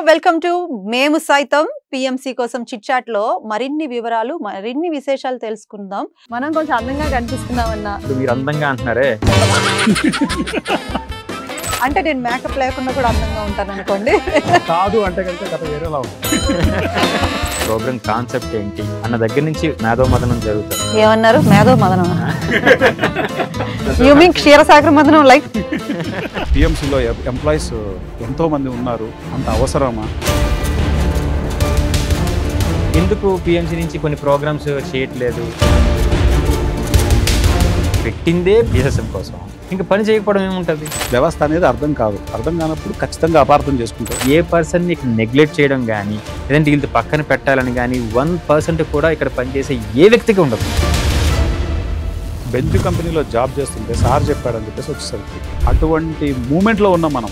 Welcome to మేము సైతం PMC కోసం చిట్ చాట్ లో మరిన్ని వివరాలు మరిన్ని విశేషాలు తెలుసుకుందాం. మనం కొంచెం అందంగా కనిపిస్తున్నామన్నా. మీరు అందంగా అంటున్నారే అంటే నేను మేకప్ లేకుండా కూడా అందంగా ఉంటాను అనుకోండి. కాదు అంటే కనుక కథ వేరేలా ఉంటుంది. ప్రోగ్రామ్ కాన్సెప్ట్ ఏంటి అన్న దగ్గర నుంచి మేధోమదనం జరుగుతుంది. ఏమన్నారు? మేధో మదనం. యు మీన్ క్షీరసాగర మదనం లైక్ పిఎంసీలో ఎంప్లాయీస్ ఎంతో మంది ఉన్నారు, అంత అవసరమా? ఎందుకు పిఎంసీ నుంచి కొన్ని ప్రోగ్రామ్స్ చేయట్లేదు? పెట్టిందే బిఎస్ఎం కోసం, ఇంకా పని చేయకపోవడం ఏముంటుంది? వ్యవస్థ అనేది అర్థం కాదు. అర్థం కానప్పుడు ఖచ్చితంగా అపార్థం చేసుకుంటారు. ఏ పర్సన్ని ఇక్కడ నెగ్లెక్ట్ చేయడం కానీ లేదంటే వీళ్ళతో పక్కన పెట్టాలని కానీ 1% కూడా ఇక్కడ పనిచేసే ఏ వ్యక్తికి ఉండదు. బెంచ్ కంపెనీలో జాబ్ చేస్తుంటే సార్ చెప్పాడని చెప్పేసి వచ్చేసరికి అటువంటి మూమెంట్లో ఉన్నాం మనం.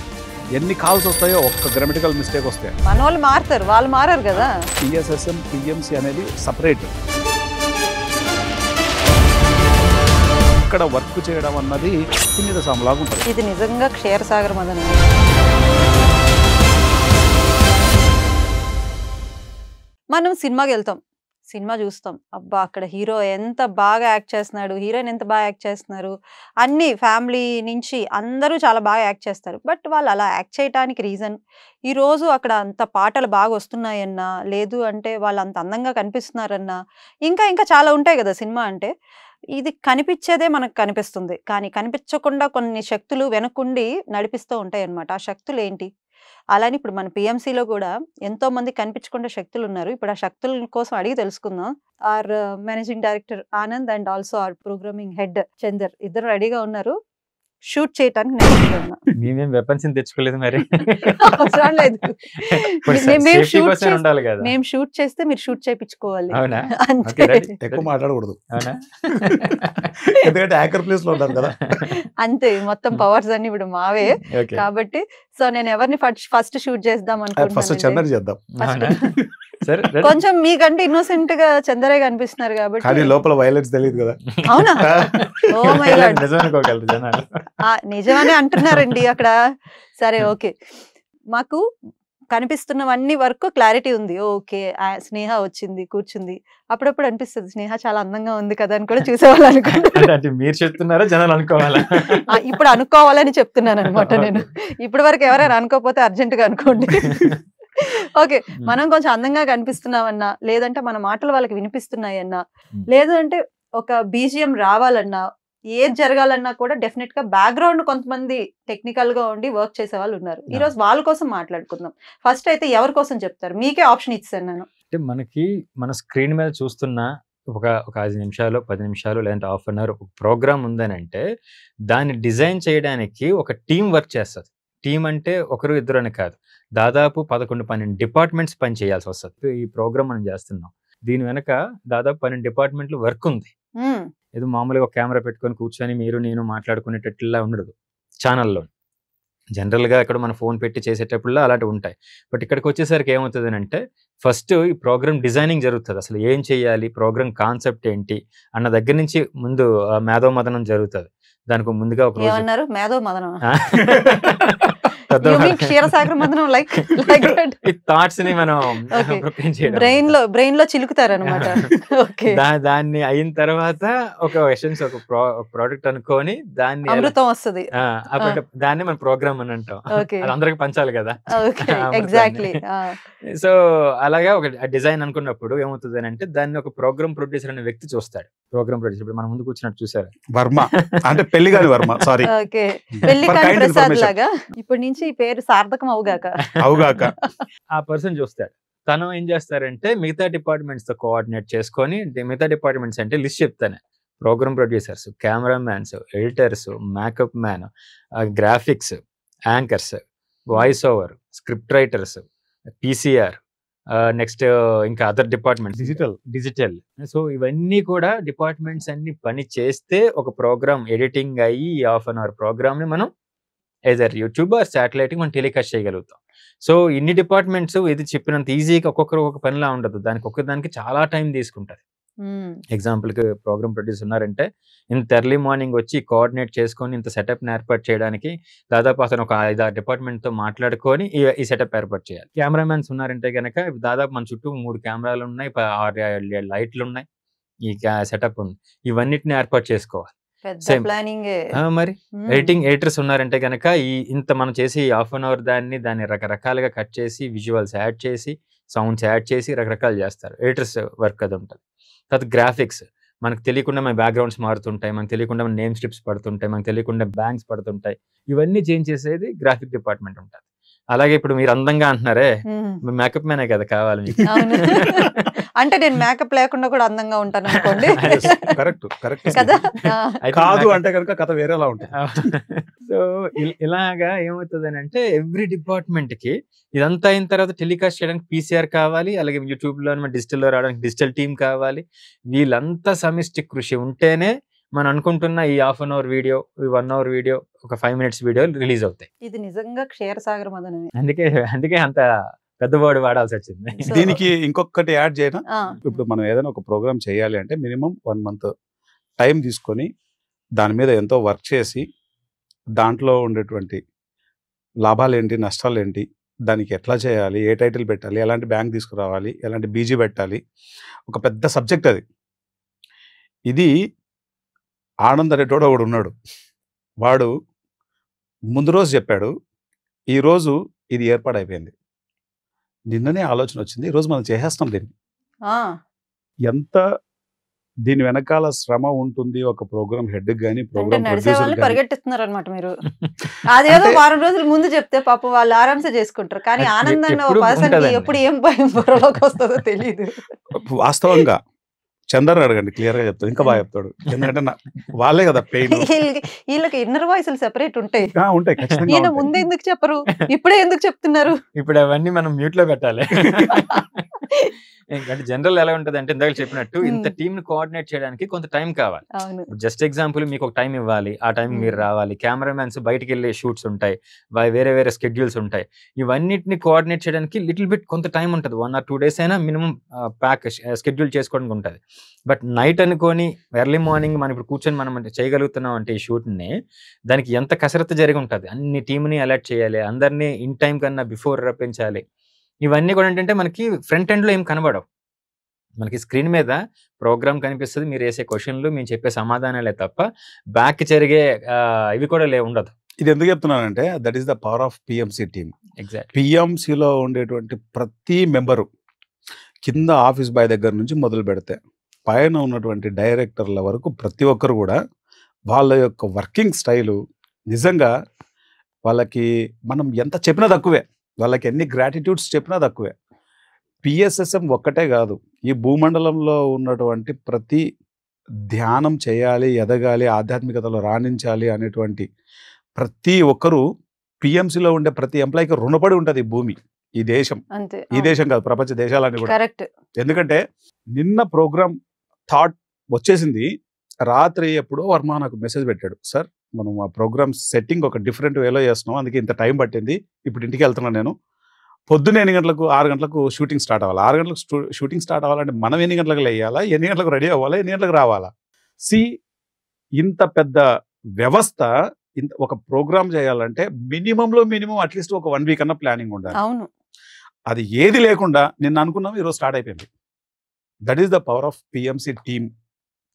ఎన్ని కాల్స్ వస్తాయో ఒక్క గ్రామటికల్ మిస్టేక్ వస్తాయి. మన వాళ్ళు మారుతారు, వాళ్ళు మారారు కదా. పిఎస్ఎస్ఎం పిఎంసీ అనేది సపరేట్. ఇక్కడ వర్క్ చేయడం అన్నది మీద సమలాగా ఉంటుంది. ఇది నిజంగా క్షీరసాగర మదనం. మనం సినిమాకి వెళ్తాం, సినిమా చూస్తాం, అబ్బా అక్కడ హీరో ఎంత బాగా యాక్ట్ చేస్తున్నాడు, హీరోయిన్ ఎంత బాగా యాక్ట్ చేస్తున్నారు, అన్ని ఫ్యామిలీ నుంచి అందరూ చాలా బాగా యాక్ట్ చేస్తారు. బట్ వాళ్ళు అలా యాక్ట్ చేయడానికి రీజన్ ఈరోజు అక్కడ అంత పాటలు బాగా వస్తున్నాయన్నా, లేదు అంటే వాళ్ళు అంత అందంగా కనిపిస్తున్నారన్నా, ఇంకా ఇంకా చాలా ఉంటాయి కదా సినిమా అంటే. ఇది కనిపించేదే మనకు కనిపిస్తుంది, కానీ కనిపించకుండా కొన్ని శక్తులు వెనకుండి నడిపిస్తూ ఉంటాయి అన్నమాట. ఆ శక్తులు ఏంటి? అలానే ఇప్పుడు మన పిఎంసీలో కూడా ఎంతో మంది కనిపించకుండా శక్తులు ఉన్నారు. ఇప్పుడు ఆ శక్తుల కోసం అడిగి తెలుసుకుందాం. Our managing director Anand and also our programming head Chandar ఇద్దరు రెడీగా ఉన్నారు షూట్ చేయడానికి. మేమేం వెపన్స్ తెచ్చుకోలేదు మరి. అవసరం లేదు, ఉండాలి కదా. మేము షూట్ చేస్తే మీరు షూట్ చేయించుకోవాలి. అవునా? ఎక్కువ మాట్లాడకూడదు, ఎందుకంటే హ్యాకర్ ప్లేస్ లో ఉంటారు కదా. అంతే, మొత్తం పవర్స్ అన్ని ఇప్పుడు మావే కాబట్టి. సో నేను ఎవరిని ఫస్ట్ షూట్ చేద్దాం అనుకుంటున్నాను. కొంచెం మీకంటే ఇన్నోసెంట్ గా చందరే కనిపిస్తున్నారు కాబట్టి. లోపల వైలెన్స్ తెలియదు కదా. అవునా? ఓ మై గాడ్, నిజమనుకోగలరు జనాలు. నిజమనే అంటున్నారండి అక్కడ. సరే ఓకే, మాకు కనిపిస్తున్నవన్నీ వరకు క్లారిటీ ఉంది. ఓకే, స్నేహ వచ్చింది కూర్చుంది. అప్పుడప్పుడు అనిపిస్తుంది స్నేహ చాలా అందంగా ఉంది కదా అని కూడా చూసేవాళ్ళు అనుకుంటే. మీరు చెప్తున్నారా జనాలు అనుకోవాలా? ఇప్పుడు అనుకోవాలని చెప్తున్నాను అనమాట నేను. ఇప్పటి వరకు ఎవరైనా అనుకోకపోతే అర్జెంట్ గా అనుకోండి. ఓకే, మనం కొంచెం అందంగా కనిపిస్తున్నామన్నా, లేదంటే మన మాటలు వాళ్ళకి వినిపిస్తున్నాయన్నా, లేదు అంటే ఒక బీజిఎం రావాలన్నా, ఏది జరగాలన్నా కూడా డెఫినెట్ గా బ్యాక్గ్రౌండ్ కొంతమంది టెక్నికల్ గా ఉండి వర్క్ చేసే వాళ్ళు ఉన్నారు. ఈ రోజు వాళ్ళ కోసం మాట్లాడుకుందాం. ఫస్ట్ అయితే ఎవరి కోసం చెప్తారు? మీకే ఆప్షన్ ఇస్తాను నేను. అంటే మనకి మన స్క్రీన్ మీద చూస్తున్న ఒక 5 నిమిషాలు 10 నిమిషాలు లేదంటే హాఫ్ అన్ అవర్ ప్రోగ్రామ్ ఉందని అంటే దాన్ని డిజైన్ చేయడానికి ఒక టీం వర్క్ చేస్తుంది. టీం అంటే ఒకరు ఇద్దరు అని కాదు, దాదాపు 11-12 డిపార్ట్మెంట్స్ పని చేయాల్సి వస్తుంది. ఈ ప్రోగ్రామ్ మనం చేస్తున్నాం, దీని వెనక దాదాపు 12 డిపార్ట్మెంట్లు వర్క్ ఉంది. ఏదో మామూలుగా ఒక కెమెరా పెట్టుకొని కూర్చొని మీరు నేను మాట్లాడుకునేటట్లా ఉండదు. ఛానల్లో జనరల్గా ఇక్కడ మన ఫోన్ పెట్టి చేసేటప్పుడు అలాంటివి ఉంటాయి. బట్ ఇక్కడికి వచ్చేసరికి ఏమవుతుంది అంటే ఫస్ట్ ఈ ప్రోగ్రామ్ డిజైనింగ్ జరుగుతుంది. అసలు ఏం చేయాలి, ప్రోగ్రామ్ కాన్సెప్ట్ ఏంటి అన్న దగ్గర నుంచి ముందు మేధోమదనం జరుగుతుంది. దానికి ముందుగా ఒక రోజు మేధో మదనం క్షీరసాగర మదనం లైక్ థాట్స్ ని మనం బ్రెయిన్ లో చిలుకుతారు అనమాట. దాన్ని అయిన తర్వాత ఒక ఎసెన్స్ ఒక ప్రోడక్ట్ అనుకొని దాన్ని అమృతం వస్తుంది. దాన్ని మనం ప్రోగ్రామ్ అని అంటాం. అది అందరికి పంచాలి కదా. ఎగ్జాక్ట్లీ. సో అలాగా ఒక డిజైన్ అనుకున్నప్పుడు ఏమవుతుంది అని అంటే దాన్ని ఒక ప్రోగ్రామ్ ప్రొడ్యూసర్ అనే వ్యక్తి చూస్తాడు. ప్రోగ్రామ్ ప్రొడ్యూసర్ ఇప్పుడు మన ముందు కూర్చున్నట్టు చూసారు, వర్మ అంటే పెళ్లి కాని వర్మ, సారీ పెళ్లి కాని ప్రసాద్ లాగా. ఇప్పటి నుంచి ఈ పేరు సార్థకం అవుగాక ఆ పర్సన్ చూస్తాడు. తను ఏం చేస్తారంటే మిగతా డిపార్ట్మెంట్స్ తో కోఆర్డినేట్ చేసుకొని, మిగతా డిపార్ట్మెంట్స్ అంటే లిస్ట్ చెప్తాను: programme producers, cameramen, editors, makeup man, graphics, anchors, voice over, script writers, PCR, next ఇంకా అదర్ డిపార్ట్మెంట్స్, డిజిటల్. సో ఇవన్నీ కూడా డిపార్ట్మెంట్స్ అన్ని పని చేస్తే ఒక ప్రోగ్రామ్ ఎడిటింగ్ అయ్యి హాఫ్ అన్ అవర్ ప్రోగ్రామ్ ని మనం ఎదర్ యూట్యూబ్ ఆర్ శాటిలైట్ మనం టెలికాస్ట్ చేయగలుగుతాం. సో ఇన్ని డిపార్ట్మెంట్స్ ఇది చెప్పినంత ఈజీగా ఒక్కొక్కరు ఒక పనిలా ఉండదు. దానికి చాలా టైం తీసుకుంటుంది. ఎగ్జాంపుల్కి ప్రోగ్రామ్ ప్రొడ్యూసర్ ఉన్నారంటే ఇంత ఎర్లీ మార్నింగ్ వచ్చి కోఆర్డినేట్ చేసుకొని ఇంత సెటప్ని ఏర్పాటు చేయడానికి దాదాపు అతను ఒక 5-6 డిపార్ట్మెంట్తో మాట్లాడుకొని ఈ సెటప్ ఏర్పాటు చేయాలి. కెమెరామెన్స్ ఉన్నారంటే కనుక దాదాపు మన చుట్టూ 3 కెమెరాలు ఉన్నాయి, 6 లైట్లు ఉన్నాయి, ఈ సెటప్ ఉంది, ఇవన్నిటిని ఏర్పాటు చేసుకోవాలి. మరి ఎడిటర్స్ ఉన్నారంటే కనుక ఇంత మనం చేసి హాఫ్ అన్ అవర్ దాన్ని రకరకాలుగా కట్ చేసి విజువల్స్ యాడ్ చేసి సౌండ్స్ యాడ్ చేసి రకరకాలు చేస్తారు. ఎడిటర్స్ వర్క్ అది ఉంటుంది. తర్వాత గ్రాఫిక్స్ మనకు తెలియకుండా మన బ్యాక్గ్రౌండ్స్ మారుతుంటాయి, మనకు తెలియకుండా మన నేమ్ స్ట్రిప్స్ పడుతుంటాయి, మనకు తెలియకుండా బ్యాంక్స్ పడుతుంటాయి, ఇవన్నీ చేంజ్ చేసేది గ్రాఫిక్ డిపార్ట్మెంట్ ఉంటుంది. అలాగే ఇప్పుడు మీరు అందంగా అంటున్నారే, మేకప్ మ్యానే కదా కావాలి మీకు. అంటే నేను మేకప్ లేకుండా కూడా అందంగా ఉంటాను అనుకోండి. కరెక్ట్ కదా, కాదు అంటే కనుక కథ వేరేలా ఉంటుంది. సో ఇలాగా ఏమవుతుంది అని అంటే ఎవ్రీ డిపార్ట్మెంట్ కి ఇదంతా అయిన తర్వాత టెలికాస్ట్ చేయడానికి పీసీఆర్ కావాలి, అలాగే యూట్యూబ్ లో డిజిటల్లో రావడానికి డిజిటల్ టీమ్ కావాలి. వీళ్ళంతా సమిష్టి కృషి ఉంటేనే మనం అనుకుంటున్న ఈ half an hour video, 1 hour video, ఒక 5 minutes వీడియో రిలీజ్ అవుతాయి. ఇది నిజంగా క్షీరసాగర మదనమే. అందుకే అంత పెద్ద వర్డ్ వాడాల్సి వచ్చింది. దీనికి ఇంకొకటి యాడ్ చేయనా, ఇప్పుడు మనం ఏదైనా ఒక ప్రోగ్రామ్ చేయాలి అంటే మినిమం 1 month టైం తీసుకొని దాని మీద ఎంతో వర్క్ చేసి దాంట్లో ఉండేటువంటి లాభాలు ఏంటి, నష్టాలు ఏంటి, దానికి ఎట్లా చేయాలి, ఏ టైటిల్ పెట్టాలి, ఎలాంటి బ్యాంక్ తీసుకురావాలి, ఎలాంటి బీజీ పెట్టాలి, ఒక పెద్ద సబ్జెక్ట్ అది. ఇది ఆనంద్ అనేటోడు ఒకడు ఉన్నాడు, వాడు ముందు రోజు చెప్పాడు, ఈరోజు ఇది ఏర్పాటైపోయింది, నిన్ననే ఆలోచన వచ్చింది, ఈరోజు మనం చేసేస్తాం దీన్ని. ఎంత దీని వెనకాల శ్రమ ఉంటుంది ఒక ప్రోగ్రామ్ హెడ్ గానీ ప్రోగ్రామ్ ప్రొడ్యూసర్ పరిగెట్టిస్తున్నారు అనమాట మీరు. అదేదో వారం రోజుల ముందు చెప్తే పాప వాళ్ళు ఆరాంసే చేసుకుంటారు, కానీ ఆనందంగా పర్సన్ ఎప్పుడు ఏం బుర్రలోకి వస్తుందో తెలియదు. వాస్తవంగా చందర్ అడగండి, క్లియర్ గా చెప్తాడు, ఇంకా బాగా చెప్తాడు. ఎందుకంటే వాళ్ళే కదా పెయిన్, వీళ్ళకి ఇన్నర్ వాయిస్లు సెపరేట్ ఉంటాయి. ఖచ్చితంగా. ఈయన ముందే ఎందుకు చెప్పరు, ఇప్పుడే ఎందుకు చెప్తున్నారు? ఇప్పుడు అవన్నీ మనం మ్యూట్ లో పెట్టాలి. అంటే జనరల్ ఎలా ఉంటుంది అంటే ఇందాక చెప్పినట్టు ఇంత టీమ్ ని కోఆర్డినేట్ చేయడానికి కొంత టైం కావాలి. జస్ట్ ఎగ్జాంపుల్ మీకు ఒక టైం ఇవ్వాలి, ఆ టైం మీరు రావాలి, కెమెరామెన్స్ బయటికి వెళ్ళే షూట్స్ ఉంటాయి, వేరే వేరే స్కెడ్యూల్స్ ఉంటాయి, ఇవన్నిటిని కోఆర్డినేట్ చేయడానికి లిటిల్ బిట్ కొంత టైం ఉంటుంది. 1 or 2 days అయినా మినిమం ప్యాక్ స్కెడ్యూల్ చేసుకోవడానికి ఉంటుంది. బట్ నైట్ అనుకొని ఎర్లీ మార్నింగ్ మనం ఇప్పుడు కూర్చొని మనం చేయగలుగుతున్నాం అంటే ఈ షూట్ని, దానికి ఎంత కసరత్తు జరిగి ఉంటుంది. అన్ని టీంని అలర్ట్ చేయాలి, అందరినీ ఇన్ టైం కన్నా బిఫోర్ రప్పించాలి. ఇవన్నీ కూడా ఏంటంటే మనకి ఫ్రంట్ ఎండ్లో ఏం కనబడవు, మనకి స్క్రీన్ మీద ప్రోగ్రామ్ కనిపిస్తుంది, మీరు వేసే క్వశ్చన్లు, మేము చెప్పే సమాధానాలే తప్ప బ్యాక్ జరిగే ఇవి కూడా ఉండదు. ఇది ఎందుకు చెప్తున్నానంటే that is the power of PMC team. Exact. పిఎంసిలో ఉండేటువంటి ప్రతి మెంబరు, కింద ఆఫీస్ బాయ్ దగ్గర నుంచి మొదలు పెడితే పైన ఉన్నటువంటి డైరెక్టర్ల వరకు ప్రతి ఒక్కరు కూడా వాళ్ళ యొక్క వర్కింగ్ స్టైలు నిజంగా వాళ్ళకి మనం ఎంత చెప్పినా తక్కువే, వాళ్ళకి ఎన్ని గ్రాటిట్యూడ్స్ చెప్పినా తక్కువే. పిఎస్ఎస్ఎం ఒక్కటే కాదు, ఈ భూమండలంలో ఉన్నటువంటి ప్రతి ధ్యానం చేయాలి, ఎదగాలి, ఆధ్యాత్మికతలో రాణించాలి అనేటువంటి ప్రతి ఒక్కరూ పిఎంసిలో ఉండే ప్రతి ఎంప్లాయీకి రుణపడి ఉంటుంది భూమి, ఈ దేశం. ఈ దేశం కాదు, ప్రపంచ దేశాలన్నీ కూడా. ఎందుకంటే నిన్న ప్రోగ్రామ్ థాట్ వచ్చేసింది, రాత్రి ఎప్పుడో వర్మ నాకు మెసేజ్ పెట్టాడు, సార్ మనం ఆ ప్రోగ్రామ్ సెట్టింగ్ ఒక డిఫరెంట్ వేలో చేస్తున్నాం, అందుకే ఇంత టైం పట్టింది, ఇప్పుడు ఇంటికి వెళ్తున్నాను నేను, పొద్దున్న 6 గంటలకు షూటింగ్ స్టార్ట్ అవ్వాలి, 6 గంటలకు షూటింగ్ స్టార్ట్ అవ్వాలంటే మనం ఎన్ని గంటలకు లేయాలా, ఎన్ని గంటలకు రెడీ అవ్వాలా, ఎన్ని గంటలకు రావాలా. ఇంత పెద్ద వ్యవస్థ, ఒక ప్రోగ్రామ్ చేయాలంటే మినిమం అట్లీస్ట్ ఒక 1 week అన్న ప్లానింగ్ ఉండాలి. అవును, అది ఏది లేకుండా నిన్న అనుకున్నాం, ఈరోజు స్టార్ట్ అయిపోయింది. That is the power of PMC team.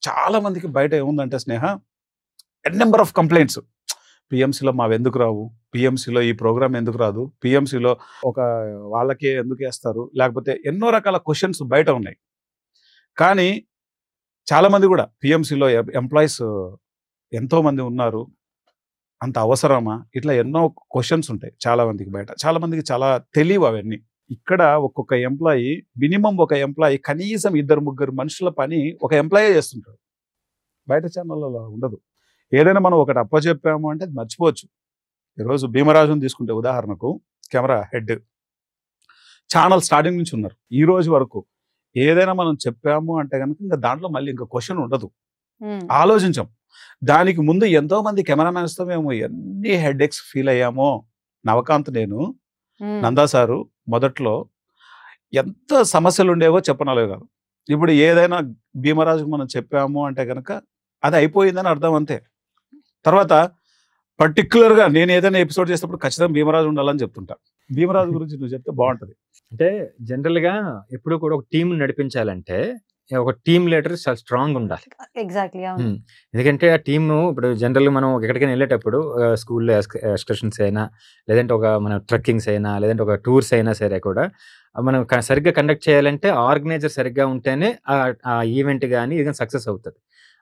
చాలా మందికి బయట ఏముందంటే స్నేహ, నెంబర్ ఆఫ్ కంప్లైంట్స్, పిఎంసిలో మావి ఎందుకు రావు, పిఎంసిలో ఈ ప్రోగ్రామ్ ఎందుకు రాదు, పిఎంసిలో ఒక వాళ్ళకే ఎందుకు వేస్తారు, లేకపోతే ఎన్నో రకాల క్వశ్చన్స్ బయట ఉన్నాయి. కానీ చాలామంది కూడా పిఎంసిలో ఎంప్లాయీస్ ఎంతోమంది ఉన్నారు, అంత అవసరమా, ఇట్లా ఎన్నో క్వశ్చన్స్ ఉంటాయి చాలామందికి బయట. చాలామందికి చాలా తెలియవు అవన్నీ. ఇక్కడ ఒక్కొక్క ఎంప్లాయీ, మినిమం ఒక ఎంప్లాయీ కనీసం 2-3 మనుషుల పని ఒక ఎంప్లాయీ చేస్తుంటాడు, బయట ఛానళ్ళలో ఉండదు. ఏదైనా మనం ఒకటి అప్పచెప్పాము అంటే అది మర్చిపోవచ్చు. ఈరోజు భీమరాజుని తీసుకుంటే ఉదాహరణకు, కెమెరా హెడ్, ఛానల్ స్టార్టింగ్ నుంచి ఉన్నారు, ఈ రోజు వరకు ఏదైనా మనం చెప్పాము అంటే కనుక ఇంకా దాంట్లో మళ్ళీ ఇంకా క్వశ్చన్ ఉండదు, ఆలోచించాం. దానికి ముందు ఎంతో మంది కెమెరామెన్స్తో మేము ఎన్ని హెడ్ ఎక్స్ ఫీల్ అయ్యామో. నవకాంత్, నేను, నందా సారు మొదట్లో ఎంత సమస్యలు ఉండేవో చెప్పనలేవు కాదు. ఇప్పుడు ఏదైనా భీమరాజుకు మనం చెప్పాము అంటే కనుక అది అయిపోయిందని అర్థం అంతే. తర్వాత పర్టికులర్గా నేను ఏదైనా ఎపిసోడ్ చేసేటప్పుడు ఖచ్చితంగా భీమరాజు ఉండాలని చెప్తుంటా. భీమరాజు గురించి నువ్వు చెప్తే బాగుంటది. అంటే జనరల్గా ఎప్పుడు కూడా ఒక టీం నడిపించాలంటే ఒక టీమ్ లీడర్ చాలా స్ట్రాంగ్ ఉండాలి. ఎగ్జాక్ట్లీ అవును. ఎందుకంటే ఆ టీము ఇప్పుడు జనరల్గా మనం ఎక్కడికైనా వెళ్ళేటప్పుడు స్కూల్లో ఎక్స్కర్షన్స్ అయినా, లేదంటే ఒక మన ట్రెక్కింగ్స్ అయినా, లేదంటే ఒక టూర్స్ అయినా సరే కూడా మనం సరిగ్గా కండక్ట్ చేయాలంటే ఆర్గనైజర్ సరిగ్గా ఉంటేనే ఆ ఈవెంట్ కానీ ఇది సక్సెస్ అవుతుంది.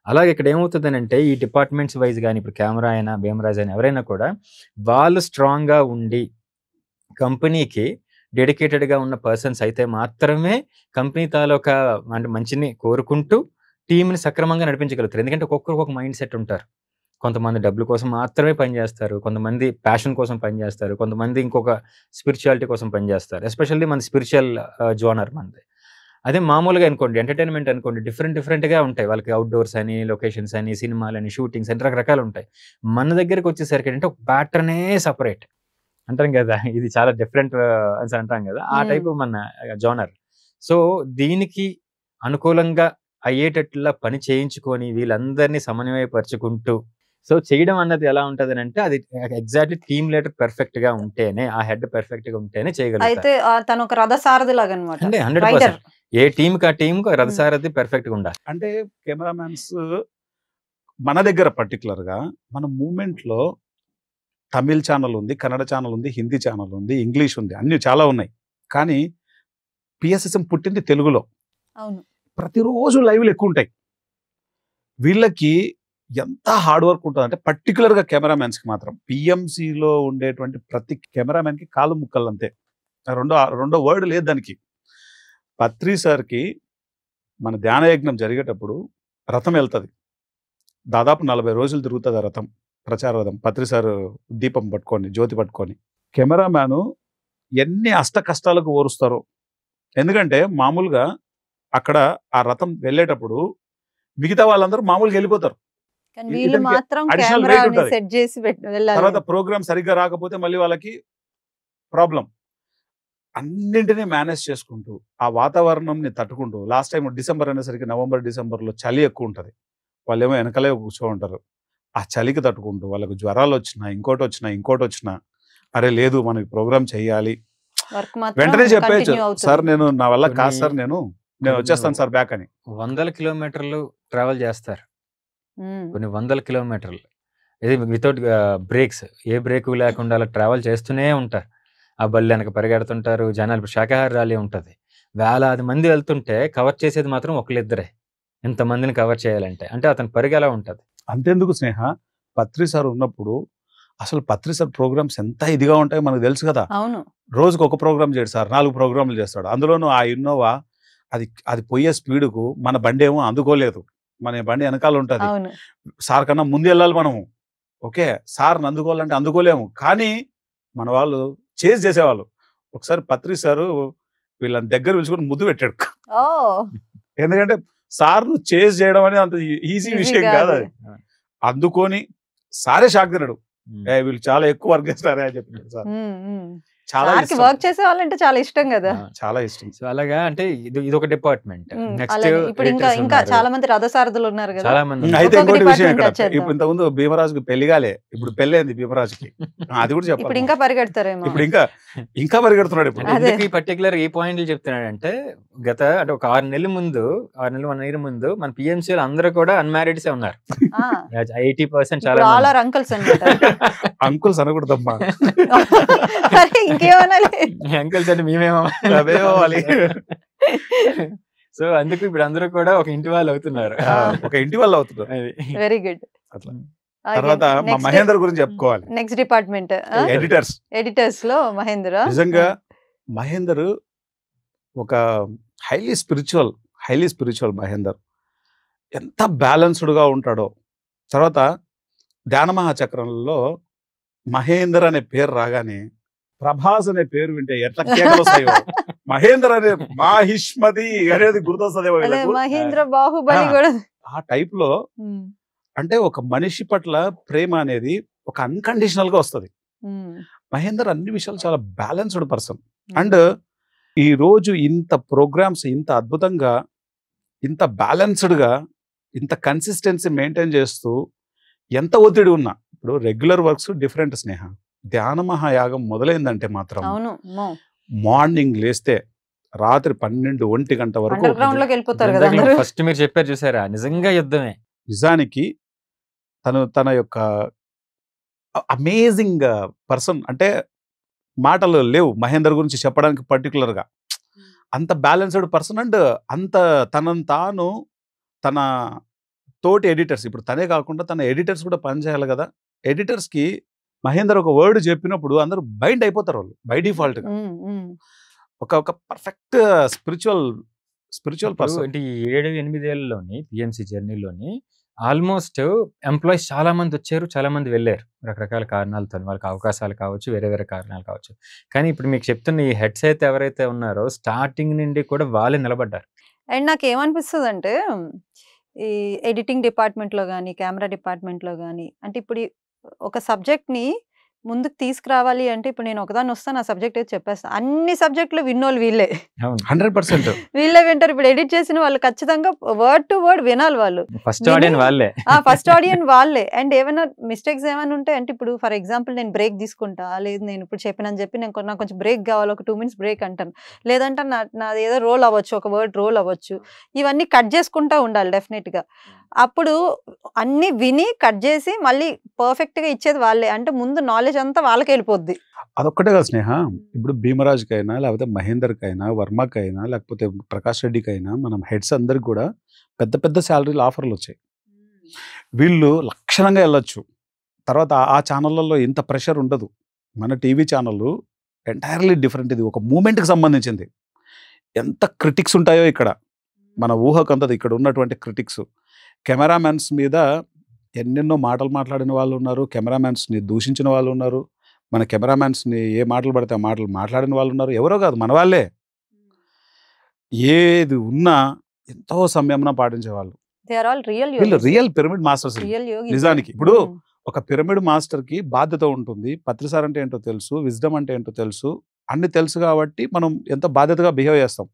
అలాగే ఇక్కడ ఏమవుతుంది అంటే ఈ డిపార్ట్మెంట్స్ వైజ్ కానీ ఇప్పుడు కెమెరా అయినా, భీమరాజ్ అయినా ఎవరైనా కూడా వాళ్ళు స్ట్రాంగ్గా ఉండి కంపెనీకి డెడికేటెడ్గా ఉన్న పర్సన్స్ అయితే మాత్రమే కంపెనీ తాలూకా అంటే మంచిని కోరుకుంటూ టీంని సక్రమంగా నడిపించగలుగుతారు. ఎందుకంటే ఒక్కొక్కరికి ఒక మైండ్ సెట్ ఉంటారు. కొంతమంది డబ్బుల కోసం మాత్రమే పనిచేస్తారు, కొంతమంది ప్యాషన్ కోసం పనిచేస్తారు, కొంతమంది ఇంకొక స్పిరిచువాలిటీ కోసం పనిచేస్తారు. ఎస్పెషల్లీ మన స్పిరిచువల్ జోనర్ మనది. అదే మామూలుగా అనుకోండి ఎంటర్టైన్మెంట్ అనుకోండి డిఫరెంట్గా ఉంటాయి. వాళ్ళకి అవుట్డోర్స్ అని, లొకేషన్స్ అని, సినిమాలని, షూటింగ్స్ అని రకరకాలు ఉంటాయి. మన దగ్గరికి వచ్చేసరికి ఏంటంటే ఒక ప్యాటర్నే సపరేట్ అంటాం కదా, ఇది చాలా డిఫరెంట్ అని అంటాం కదా, ఆ టైపు మన జోనర్. సో దీనికి అనుకూలంగా అయ్యేటట్లా పని చేయించుకొని వీళ్ళందరినీ సమన్వయపరుచుకుంటూ సో చేయడం అన్నది ఎలా ఉంటది అంటే అది ఎగ్జాక్ట్లీ టీమ్ లీడర్ పర్ఫెక్ట్ గా ఉంటేనే, ఆ హెడ్ పర్ఫెక్ట్ గా ఉంటేనే చేయగలుగుతారు. అయితే తను ఒక రథసారథి లాగా అన్నమాట. అంటే 100% ఏ టీమ్ కి ఆ టీమ్ కు రథసారథి పర్ఫెక్ట్ గా ఉండాలి. అంటే కెమెరామ్యాన్స్ మన దగ్గర పర్టికులర్ గా మన మూమెంట్ లో తమిళ్ ఛానల్ ఉంది, కన్నడ ఛానల్ ఉంది, హిందీ ఛానల్ ఉంది, ఇంగ్లీష్ ఉంది, అన్ని చాలా ఉన్నాయి. కానీ పిఎస్ఎస్ఎం పుట్టింది తెలుగులో. అవును. ప్రతిరోజు లైవ్లు ఎక్కువ ఉంటాయి. వీళ్ళకి ఎంత హార్డ్ వర్క్ ఉంటుంది అంటే పర్టికులర్గా కెమెరామ్యాన్స్కి మాత్రం పిఎంసిలో ఉండేటువంటి ప్రతి కెమెరామ్యాన్కి కాలు ముక్కలు అంతే, రెండో వర్డ్ లేదు దానికి. పత్రి సార్కి మన ధ్యానయజ్ఞం జరిగేటప్పుడు రథం వెళ్తుంది, దాదాపు 40 రోజులు తిరుగుతుంది ఆ రథం, ప్రచార రథం. పత్రి సార్ దీపం పట్టుకొని, జ్యోతి పట్టుకొని. కెమెరామ్యాను ఎన్ని అష్ట కష్టాలకు ఓరుస్తారో. ఎందుకంటే మామూలుగా అక్కడ ఆ రథం వెళ్ళేటప్పుడు మిగతా వాళ్ళందరూ మామూలుగా వెళ్ళిపోతారు. వీళ్ళు మాత్రం additional weight కెమెరాని ఉంటది. సెట్ చేసి వెళ్ళాలి. తర్వాత ప్రోగ్రామ్ సరిగ్గా రాకపోతే మళ్ళీ వాళ్ళకి ప్రాబ్లం. అన్నింటినీ మేనేజ్ చేసుకుంటూ ఆ వాతావరణంని తట్టుకుంటూ లాస్ట్ టైం డిసెంబర్ అనేసరికి నవంబర్ డిసెంబర్లో చలి ఎక్కువ ఉంటుంది. వాళ్ళు ఏమో వెనకలే కూర్చో ఉంటారు. ఆ చలికి తట్టుకుంటూ వాళ్ళకు జ్వరాలు వచ్చినా ఇంకోటి వచ్చినా అరే లేదు మనకి ప్రోగ్రామ్ చేయాలి, వెంటనే చెప్పేయచ్చు సార్ నేను నా వల్ల కాదు సార్, నేను వచ్చేస్తాను సార్ బ్యాక్ అని. 100 కిలోమీటర్లు ట్రావెల్ చేస్తారు, కొన్ని 100 కిలోమీటర్లు, ఇది వితౌట్ బ్రేక్స్, ఏ బ్రేక్ లేకుండా అలా ట్రావెల్ చేస్తూనే ఉంటారు. ఆ బళ్ళు వెనక పరిగెడుతుంటారు. జనాలు ఇప్పుడు శాఖాహార ర్యాలీ ఉంటుంది, వేలాది మంది వెళ్తుంటే కవర్ చేసేది మాత్రం ఒకళ్ళిద్దరే. ఇంతమందిని కవర్ చేయాలంటే అంటే అతని పరిగె ఎలా ఉంటుంది. అంతేందుకు స్నేహ, పత్రి సార్ ఉన్నప్పుడు అసలు పత్రి సార్ ప్రోగ్రామ్స్ ఎంత ఇదిగా ఉంటాయో మనకు తెలుసు కదా. అవును. రోజుకు ఒక ప్రోగ్రామ్ చేయడు సార్, 4 ప్రోగ్రాంలు చేస్తాడు. అందులోనూ ఆ ఇన్నోవా అది పోయే స్పీడ్కు మన బండి ఏమో అందుకోలేదు, మన బండి వెనకాల ఉంటుంది. సార్ కన్నా ముందు వెళ్ళాలి మనము. ఓకే, సార్ని అందుకోవాలంటే అందుకోలేము, కానీ మన వాళ్ళు చేజ్ చేసేవాళ్ళు. ఒకసారి పత్రి సారు వీళ్ళని దగ్గర పిలుచుకొని ముద్దు పెట్టాడు. ఎందుకంటే సార్ను చేజ్ చేయడం అనేది అంత ఈజీ విషయం కాదు అది. అందుకొని సారే షాక్ తిన్నాడు, వీళ్ళు చాలా ఎక్కువ వర్క్ చేస్తారే అని చెప్పినాడు సార్. చాలా వర్క్ చేసే వాళ్ళంటే చాలా ఇష్టం కదా, చాలా ఇష్టం. సో అలాగా అంటే ఇది ఒక డిపార్ట్మెంట్. నెక్స్ట్ ఇప్పుడు ఇంకా చాలా మంది రథసారథులు ఉన్నారు కదా, చాలా మంది. అయితే ఇంకోటి విషయం ఇక్కడ, ఇప్పుడు ఇంతకుముందు భీమరాజుకి పెళ్లి కాలే, ఇప్పుడు పెళ్ళైంది భీమరాజుకి, అది కూడా చెప్పాలి. ఇప్పుడు ఇంకా పరిగెడతారేమో, ఇప్పుడు ఇంకా పరిగెడుతున్నాడు. ఇప్పుడు ఈ పర్టికులర్ ఈ పాయింట్లు చెప్తున్నాడంటే అంటే ఒక 6 నెలల ముందు 1 ఇయర్ ముందు మన పిఎంసీలు అందరూ కూడా అన్మ్యారీడ్సే ఉన్నారు. 80% చాలా ఆల్ ఆర్ అంకుల్స్ అన్నమాట. అంకుల్స్ అనకూడదమ్మా, ఇంకేమనాలి, అంకుల్స్ అంటే మేమేమో అదేవాలి. సో అందుకు ఇప్పుడు అందరూ కూడా ఒక ఇంటి వాళ్ళు అవుతున్నారు, ఒక ఇంటి వాళ్ళు అవుతున్నారు. Very good. అట్లా తర్వాత మా మహేందర్ గురించి చెప్పుకోవాలి. నెక్స్ట్ డిపార్ట్మెంట్ ఎడిటర్స్ లో మహేందర్. నిజంగా మహేందర్ ఒక హైలీ స్పిరిచువల్ మహేందర్. ఎంత బ్యాలెన్స్డ్ గా ఉంటాడో. తర్వాత ధ్యాన మహాచక్రంలో మహేందర్ అనే పేరు రాగానే ప్రభాస్ అనే పేరు వింటే ఎట్లా కేకలు వస్తాయో, మహేందర్ అనే మాహిష్మతి అనేది గుర్తొస్తుంది. మహేంద్ర బాహుబలి కూడా ఆ టైప్ లో. అంటే ఒక మనిషి పట్ల ప్రేమ అనేది ఒక అన్కండిషనల్ గా వస్తుంది. మహేందర్ అన్ని విషయాలు చాలా బ్యాలెన్స్డ్ పర్సన్. అండ్ ఈ రోజు ఇంత ప్రోగ్రామ్స్ ఇంత అద్భుతంగా ఇంత బ్యాలెన్స్డ్గా ఇంత కన్సిస్టెన్సీ మెయింటైన్ చేస్తూ ఎంత ఒత్తిడి ఉన్నా ఇప్పుడు రెగ్యులర్ వర్క్స్ డిఫరెంట్ స్నేహ. ధ్యాన మహాయాగం మొదలైందంటే మాత్రం అవును మార్నింగ్ లేస్తే రాత్రి 12-1 గంట వరకు అండర్ గ్రౌండ్ లోకి వెళ్ళిపోతారు కదా అందరూ. ఫస్ట్ మీరు చెప్పారు చూసారా, నిజంగా యుద్ధమే. నిజానికి తన యొక్క అమేజింగ్ పర్సన్ అంటే మాటలు లేవు మహేందర్ గురించి చెప్పడానికి పర్టికులర్గా. అంత బ్యాలెన్స్డ్ పర్సన్ అండ్ అంత తనను తాను తన తోటి ఎడిటర్స్, ఇప్పుడు తనే కాకుండా తన ఎడిటర్స్ కూడా పనిచేయాలి కదా. ఎడిటర్స్కి మహేందర్ ఒక వర్డ్ చెప్పినప్పుడు అందరూ బైండ్ అయిపోతారు వాళ్ళు బై డిఫాల్ట్గా. ఒక పర్ఫెక్ట్ స్పిరిచువల్ పర్సన్. అంటే ఈ 7-8 ఏళ్ళలోని పిఎంసి జర్నీలోని ఆల్మోస్ట్ ఎంప్లాయీస్ చాలా మంది వచ్చారు, చాలా మంది వెళ్ళారు రకరకాల కారణాలతో. వాళ్ళకి అవకాశాలు కావచ్చు, వేరే వేరే కారణాలు కావచ్చు. కానీ ఇప్పుడు మీకు చెప్తున్న ఈ హెడ్స్ అయితే ఎవరైతే ఉన్నారో స్టార్టింగ్ నుండి కూడా వాళ్ళే నిలబడ్డారు. అండ్ నాకు ఏమనిపిస్తుంది అంటే ఈ ఎడిటింగ్ డిపార్ట్మెంట్లో కానీ కెమెరా డిపార్ట్మెంట్లో కానీ అంటే ఇప్పుడు ఒక సబ్జెక్ట్ని ముందుకు తీసుకురావాలి అంటే ఇప్పుడు నేను ఒకదాన్ని వస్తాను, ఆ సబ్జెక్ట్ అయితే చెప్పేస్తాను. అన్ని సబ్జెక్టులు విన్నోళ్ళు వీళ్ళే, 100% వీళ్ళే వింటారు. ఇప్పుడు ఎడిట్ చేసిన వాళ్ళు ఖచ్చితంగా వర్డ్ టు వర్డ్ వినాలి వాళ్ళు. ఫస్ట్ ఆడియన్స్ వాళ్ళే, ఫస్ట్ ఆడియన్స్ వాళ్ళే. అండ్ ఏమైనా మిస్టేక్స్ ఏమైనా ఉంటే అంటే ఇప్పుడు ఫర్ ఎగ్జాంపుల్ నేను బ్రేక్ తీసుకుంటా, లేదు నేను ఇప్పుడు చెప్పినని చెప్పి నాకు కొంచెం బ్రేక్ కావాలి, ఒక 2 minutes బ్రేక్ అంటాను. లేదంటే నాది ఏదో రోల్ అవ్వచ్చు, ఒక వర్డ్ రోల్ అవ్వచ్చు. ఇవన్నీ కట్ చేసుకుంటూ ఉండాలి డెఫినెట్గా. అప్పుడు అన్ని విని కట్ చేసి మళ్ళీ పర్ఫెక్ట్గా ఇచ్చేది వాళ్ళే. అంటే ముందు నాలెడ్జ్ అంతా వాళ్ళకి వెళ్ళిపోద్ది. అదొక్కటే కదా స్నేహ. ఇప్పుడు భీమరాజ్కైనా లేకపోతే మహేందర్కైనా వర్మకైనా లేకపోతే ప్రకాష్ రెడ్డికైనా మనం హెడ్స్ అందరికి కూడా పెద్ద పెద్ద శాలరీలు ఆఫర్లు వచ్చాయి. వీళ్ళు లక్షణంగా వెళ్ళొచ్చు. తర్వాత ఆ ఛానళ్ళల్లో ఇంత ప్రెషర్ ఉండదు. మన టీవీ ఛానళ్ళు ఎంటైర్లీ డిఫరెంట్. ఇది ఒక మూమెంట్కి సంబంధించింది. ఎంత క్రిటిక్స్ ఉంటాయో ఇక్కడ మన ఊహకంతది. ఇక్కడ ఉన్నటువంటి క్రిటిక్స్ కెమెరామెన్స్ మీద ఎన్నెన్నో మాటలు మాట్లాడిన వాళ్ళు ఉన్నారు, కెమెరామెన్స్ని దూషించిన వాళ్ళు ఉన్నారు, మన కెమెరామెన్స్ని ఏ మాటలు పడితే ఆ మాటలు మాట్లాడిన వాళ్ళు ఉన్నారు. ఎవరో కాదు, మన వాళ్ళే. ఏది ఉన్నా ఎంతో సంయమనం పాటించేవాళ్ళు. వీళ్ళు రియల్ పిరమిడ్ మాస్టర్స్ నిజానికి. ఇప్పుడు ఒక పిరమిడ్ మాస్టర్కి బాధ్యత ఉంటుంది. పత్రిసార్ అంటే ఏంటో తెలుసు, విజ్డమ్ అంటే ఏంటో తెలుసు, అన్ని తెలుసు. కాబట్టి మనం ఎంతో బాధ్యతగా బిహేవ్ చేస్తాం.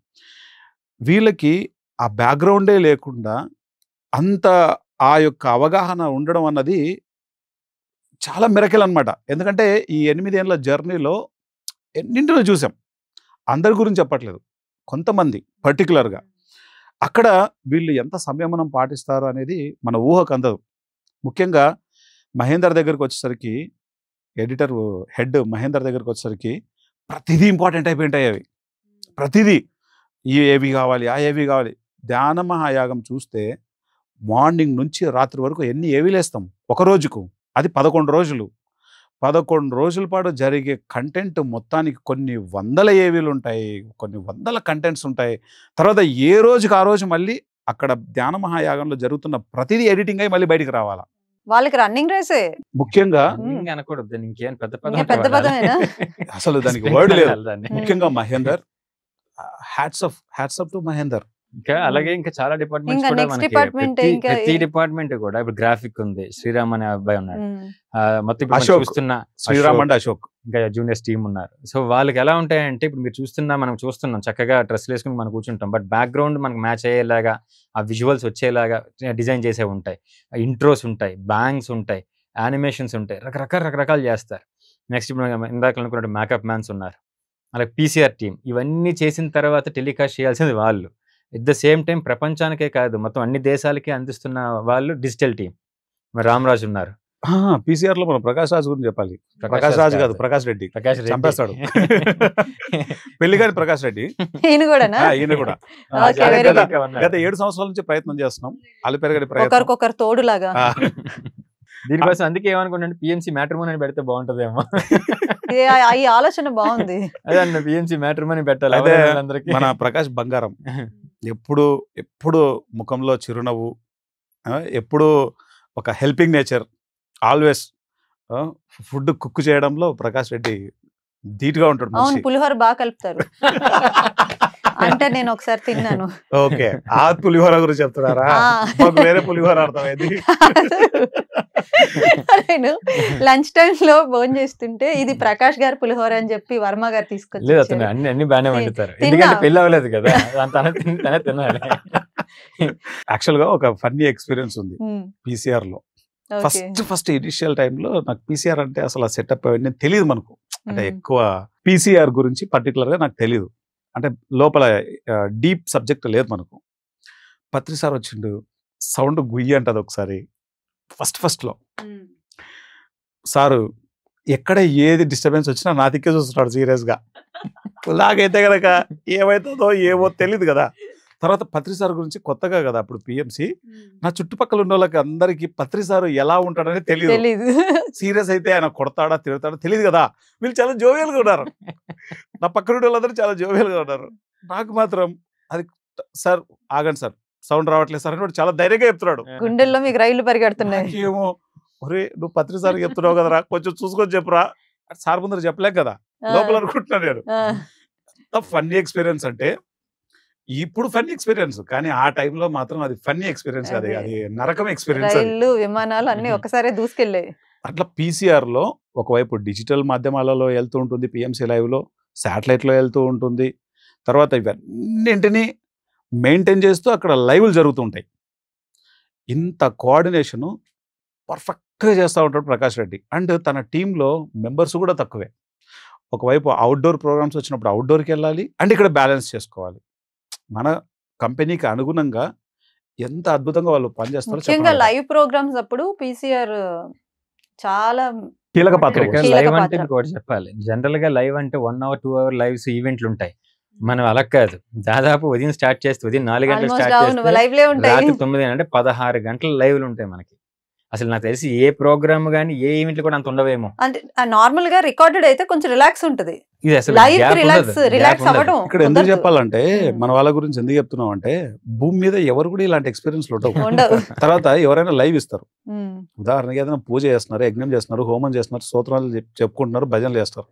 వీళ్ళకి ఆ బ్యాక్గ్రౌండే లేకుండా అంత ఆ యొక్క అవగాహన ఉండడం అన్నది చాలా మిరకిల్ అనమాట. ఎందుకంటే ఈ 8 ఏళ్ళ జర్నీలో ఎన్నింటిలో చూసాం. అందరి గురించి చెప్పట్లేదు, కొంతమంది పర్టికులర్గా. అక్కడ వీళ్ళు ఎంత సంయమనం పాటిస్తారు అనేది మన ఊహకు అందదు. ముఖ్యంగా మహేందర్ దగ్గరికి వచ్చేసరికి, ఎడిటర్ హెడ్ మహేందర్ దగ్గరికి వచ్చేసరికి ప్రతిదీ ఇంపార్టెంట్ అయిపోయింటాయి. అవి ప్రతిదీ ఈ ఏవి కావాలి, ఆ ఏవి కావాలి. ధ్యాన మహాయాగం చూస్తే మార్నింగ్ నుంచి రాత్రి వరకు ఎన్ని ఏవీలు వేస్తాం ఒక రోజుకు. అది 11 రోజులు. 11 రోజుల పాటు జరిగే కంటెంట్ మొత్తానికి కొన్ని వందల ఏవీలు ఉంటాయి, కొన్ని వందల కంటెంట్స్ ఉంటాయి. తర్వాత ఏ రోజుకి ఆ రోజు మళ్ళీ అక్కడ ధ్యాన మహాయాగంలో జరుగుతున్న ప్రతిదీ ఎడిటింగ్ అయి మళ్ళీ బయటికి రావాలా. వాళ్ళకి రన్నింగ్ రేసే ముఖ్యంగా. అనకూడదు, ఇంకేం పెద్ద పదమేనా అసలు దానికి వర్డ్ లేదు. ముఖ్యంగా Mahender, hats off to Mahender. ఇంకా అలాగే ఇంకా చాలా డిపార్ట్మెంట్స్ కూడా మనకి, ప్రతి డిపార్ట్మెంట్ కూడా. ఇప్పుడు గ్రాఫిక్ ఉంది, శ్రీరామ్ అనే అబ్బాయి ఉన్నాడు. మొత్తం చూస్తున్న శ్రీరామ్ అండ్ అశోక్, ఇంకా జూనియర్స్ టీమ్ ఉన్నారు. సో వాళ్ళకి ఎలా ఉంటాయంటే, ఇప్పుడు మీరు మనం చూస్తున్నాం చక్కగా డ్రెస్లు వేసుకుని మనం కూర్చుంటాం, బట్ బ్యాక్గ్రౌండ్ మనకు మ్యాచ్ అయ్యేలాగా, ఆ విజువల్స్ వచ్చేలాగా డిజైన్ చేసే ఉంటాయి, ఇంట్రోస్ ఉంటాయి, బ్యాంగ్స్ ఉంటాయి, యానిమేషన్స్ ఉంటాయి, రకరకాలు చేస్తారు. నెక్స్ట్ ఇప్పుడు ఇందాక అనుకున్నట్టు మేకప్ మ్యాన్స్ ఉన్నారు, అలాగే పీసీఆర్ టీమ్. ఇవన్నీ చేసిన తర్వాత టెలికాస్ట్ చేయాల్సింది వాళ్ళు. ఎట్ ద సేమ్ టైం ప్రపంచానికే కాదు, మొత్తం అన్ని దేశాలకి అందిస్తున్న వాళ్ళు డిజిటల్ టీం. మరి రామరాజు ఉన్నారు. పీసీఆర్ లో మనం ప్రకాష్ రాజ్ గురించి చెప్పాలి. ప్రకాష్ రాజ్ కాదు, ప్రకాష్ రెడ్డి చంపేస్తాడు. పెళ్లి గారి ప్రకాష్ రెడ్డి ఈయన కూడా గత 7 సంవత్సరాల నుంచి ప్రయత్నం చేస్తున్నాం. అలిపెరగడి ప్రయత్నం తోడులాగా. దీనికోసం అందుకే ఏమనుకుంటే పిఎంసి మ్యాట్రిమోనీ అని పెడితే బాగుంటదేమో. ఈ ఆలోచన బాగుంది. అదే పిఎంసి మ్యాట్రిమోనీ పెట్టాలి. అదే మన ప్రకాష్ బంగారం. ఎప్పుడు ముఖంలో చిరునవ్వు, ఎప్పుడు ఒక helping nature, always food cook చేయడంలో ప్రకాష్ రెడ్డి ధీటుగా ఉంటాడు. అవును, పులిహోర బాగా కలుపుతారు అంటే నేను ఒకసారి తిన్నాను. ఓకే, ఆ పులిహోర గురించి చెప్తున్నారా? వేరే పులిహోర అర్థమైంది. నేను లంచ్ టైమ్ లో భోజనం చేస్తుంటే ఇది ప్రకాష్ గారి పులిహోర అని చెప్పి వర్మ గారు తీసుకొచ్చి అన్ని బాగానే వండుతారు, ఎందుకంటే పెళ్లి అవ్వలేదు కదా, తనే తినాలి. యాక్చువల్గా ఒక ఫన్నీ ఎక్స్పీరియన్స్ ఉంది ఉమ్, పీసీఆర్ లో. ఓకే. ఫస్ట్ ఇనిషియల్ టైంలో నాకు పీసీఆర్ అంటే అసలు ఆ సెటప్ అవన్నీ తెలియదు మనకు. అంటే ఉమ్, ఎక్కువ పీసీఆర్ గురించి పర్టికులర్ గా నాకు తెలియదు. అంటే లోపల డీప్ సబ్జెక్ట్ లేదు మనకు. పత్రి సార్ వచ్చిండు, సౌండ్ గుయ్యి అంటది ఒకసారి ఫస్ట్ లో. ఉమ్. సారు ఎక్కడ ఏది డిస్టర్బెన్స్ వచ్చినా నా దిక్కే చూస్తున్నాడు సీరియస్ గా. నాకైతే గనక ఏమవుతుందో ఏమో తెలియదు కదా. తర్వాత పత్రి సార్ గురించి కొత్తగా కదా అప్పుడు పిఎంసి. నా చుట్టుపక్కల ఉన్న వాళ్ళకి అందరికి పత్రి సారు ఎలా ఉంటాడని తెలియదు. తెలీదు. సీరియస్ అయితే ఆయన కొడతాడా తిడతాడా తెలియదు కదా. వీళ్ళు చాలా జోవియల్గా ఉన్నారు. నా పక్కన ఉన్న వాళ్ళందరూ చాలా జోవియల్గా ఉన్నారు. నాకు మాత్రం అది సార్ ఆగండి సార్, సౌండ్ రావట్లేదు సార్ అని వాడు చాలా ధైర్యంగా చెప్తున్నాడు. గుండెల్లో మీకు రైళ్లు పరిగెడుతున్నాయి. ఏమో ఒరే నువ్వు పత్రి సార్ చెప్తున్నావు కదరా, కొంచెం చూసుకొని చెప్పురా. సార్ ముందర చెప్పలేం కదా, ఆ, లోపల అనుకుంటున్నాను నేను. ఆ, ఫన్నీ ఎక్స్పీరియన్స్ అంటే ఇప్పుడు ఫన్నీ ఎక్స్పీరియన్స్, కానీ ఆ టైంలో మాత్రం అది ఫన్నీ ఎక్స్పీరియన్స్. అది అదే. అది నరకం ఎక్స్పీరియన్స్. అది రైళ్లు విమానాలు అన్ని ఒక్కసారే దూసుకెళ్ళాయి. అట్లా పీసీఆర్ లో ఒకవైపు డిజిటల్ మాధ్యమాలలో వెళ్తూ ఉంటుంది, పిఎంసీ లైవ్ లో శాటిలైట్ లో వెళ్తూ ఉంటుంది. తర్వాత ఇవన్నింటినీ మెయింటైన్ చేస్తూ అక్కడ లైవ్లు జరుగుతూ ఉంటాయి. ఇంత కోఆర్డినేషను పర్ఫెక్ట్గా చేస్తూ ఉంటాడు ప్రకాష్ రెడ్డి. అండ్ తన టీంలో మెంబర్స్ కూడా తక్కువే. ఒకవైపు అవుట్డోర్ ప్రోగ్రామ్స్ వచ్చినప్పుడు అవుట్డోర్కి వెళ్ళాలి, అండ్ ఇక్కడ బ్యాలెన్స్ చేసుకోవాలి. మన కంపెనీకి అనుగుణంగా ఎంత అద్భుతంగా వాళ్ళు పనిచేస్తారో ముఖ్యంగా చెప్పాలి. లైవ్ ప్రోగ్రామ్స్ అప్పుడు పీసీఆర్ చాలా కీలక పాత్ర ఇక్కడ పోషిస్తారు. కీలక లైవ్ అంటే పాత్ర. ఇంకోటి చెప్పాలి. జనరల్ గా లైవ్ అంటే 1 hour 2 hour లైవ్స్ ఈవెంట్లు ఉంటాయి. మనం అలా కాదు, దాదాపు ఉదయం స్టార్ట్ చేస్తే ఉదయం 4 గంటలకు ఆల్మోస్ట్ స్టార్ట్ అవును చేస్తే లైవ్ లే ఉంటాయి. రాత్రి 9 అంటే 16 గంటల లైవ్లు ఉంటాయి మనకి. అసలు నాకు తెలిసి ఏ ప్రోగ్రామ్ గానీ ఏ ఈవెంట్లు కూడా అంత ఉండవేమో. అంటే నార్మల్ గా రికార్డెడ్ అయితే కొంచెం రిలాక్స్ ఉంటది. ఇది అసలు లైవ్ gap ఉండదు, gap రిలాక్స్ ఉండదు. అవ్వడం ఇక్కడ ఎందుకు కుదరదు. చెప్పాలంటే Hmm. మన వాళ్ళ గురించి ఎందుకు చెప్తున్నాం అంటే భూమి మీద ఎవరు కూడా ఇలాంటి ఎక్స్పీరియన్స్ ఉండవు. ఉండవు. తర్వాత ఎవరైనా లైవ్ ఇస్తారు, ఉమ్, ఉదాహరణకి ఏదైనా పూజ చేస్తున్నారు, యజ్ఞం చేస్తున్నారు, హోమం చేస్తున్నారు, స్తోత్రాలు చెప్పుకుంటున్నారు, భజనలు చేస్తారు.